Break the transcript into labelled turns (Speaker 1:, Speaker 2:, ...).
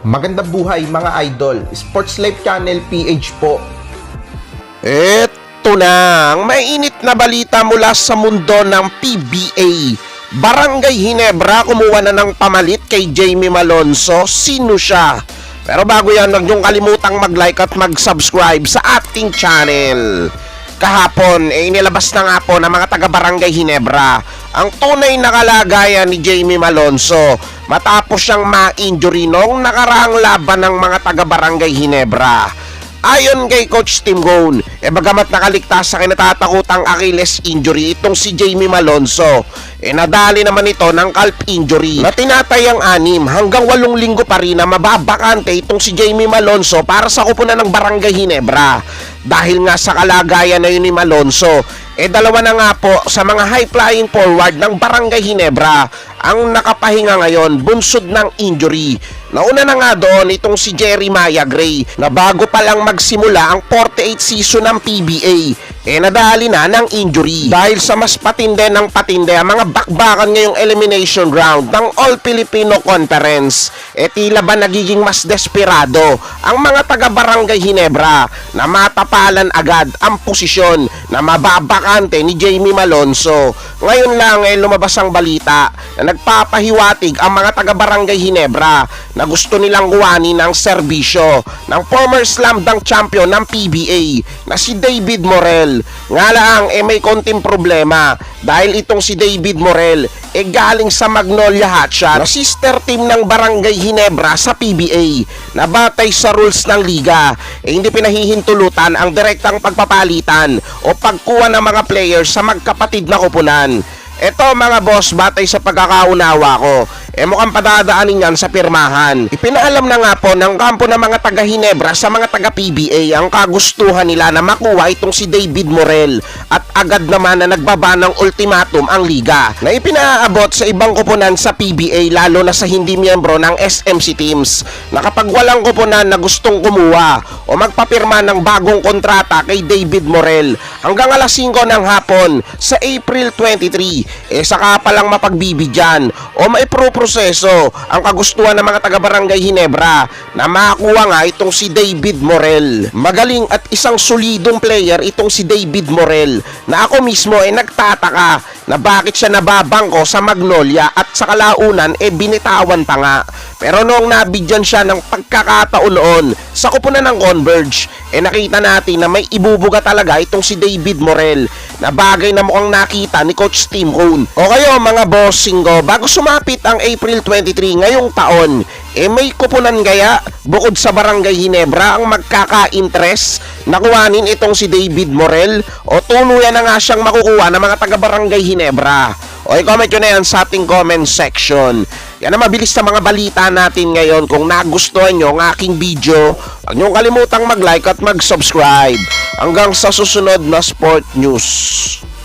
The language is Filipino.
Speaker 1: Magandang buhay mga idol, Sports Life Channel PH po.
Speaker 2: Eto na ang mainit na balita mula sa mundo ng PBA. Barangay Ginebra kumuha na ng pamalit kay Jamie Malonzo. Sino siya? Pero bago yan, huwag niyong kalimutang mag-like at mag-subscribe sa ating channel. Kahapon, inilabas na nga po ng mga taga-Barangay Ginebra ang tunay na kalagayan ni Jamie Malonzo matapos siyang ma-injury noong nakaraang laban ng mga taga-Barangay Ginebra. Ayon kay Coach Tim Gone, bagamat nakaligtas sa kinatatakutang Achilles injury itong si Jamie Malonzo, nadali naman ito ng calf injury na tinatayang 6 hanggang 8 linggo pa rin na mababakante itong si Jamie Malonzo para sa kupunan ng Barangay Ginebra. Dahil nga sa kalagayan na yun ni Malonzo, dalawa na nga po sa mga high-flying forward ng Barangay Ginebra ang nakapahinga ngayon bunsod ng injury. Nauna na nga doon itong si Jeremiah Gray na bago pa lang magsimula ang 48 season ng PBA, nadali na ng injury. Dahil sa mas patinde ng patinde ang mga bakbakan ngayong elimination round ng All-Filipino Conference, tila ba nagiging mas desperado ang mga taga-Barangay Ginebra na matapalan agad ang posisyon na mababakante ni Jamie Malonzo. Ngayon lang lumabas ang balita na nagpapahiwatig ang mga taga-Barangay Ginebra na gusto nilang kuhanin ng serbisyo ng former slam dunk champion ng PBA na si David Morel. Nga lang may konting problema dahil itong si David Morel galing sa Magnolia Hotshot na sister team ng Barangay Ginebra sa PBA na batay sa rules ng liga. Hindi pinahihintulutan ang direktang pagpapalitan o pagkuha ng mga players sa magkapatid na kupunan. Ito mga boss, batay sa pagkakaunawa ko, mukhang padadaanin yan sa pirmahan. Ipinaalam na nga po ng kampo ng mga taga-Ginebra sa mga taga-PBA ang kagustuhan nila na makuha itong si David Morel at agad naman na nagbaba ng ultimatum ang liga na ipinaabot sa ibang kupunan sa PBA lalo na sa hindi miyembro ng SMC teams na kapag walang kupunan na gustong kumuha o magpapirma ng bagong kontrata kay David Morel hanggang alas 5 ng hapon sa April 23, saka pa lang mapagbibigyan o maiproproseso ang kagustuhan ng mga taga-Barangay Ginebra na makakuha nga itong si David Morel. Magaling at isang solidong player itong si David Morel na ako mismo nagtataka na bakit siya nababangko sa Magnolia at sa kalaunan binitawan pa nga. Pero noong nabigyan siya ng pagkakataon noon sa kupunan ng Converge, nakita natin na may ibubuga talaga itong si David Morel na bagay na mukhang nakita ni Coach Tim Gone. O kayo mga bossing ko, bago sumapit ang April 23 ngayong taon, may kupunan gaya bukod sa Barangay Ginebra ang magkaka-interest na kuhanin itong si David Morel o tuluyan na nga siyang makukuha ng mga taga-Barangay Ginebra? O i-comment nyo na yan sa ating comment section. Yan ang mabilis na mga balita natin ngayon. Kung nagustuhan nyo ang aking video, huwag nyo kalimutang mag-like at mag-subscribe. Hanggang sa susunod na sport news.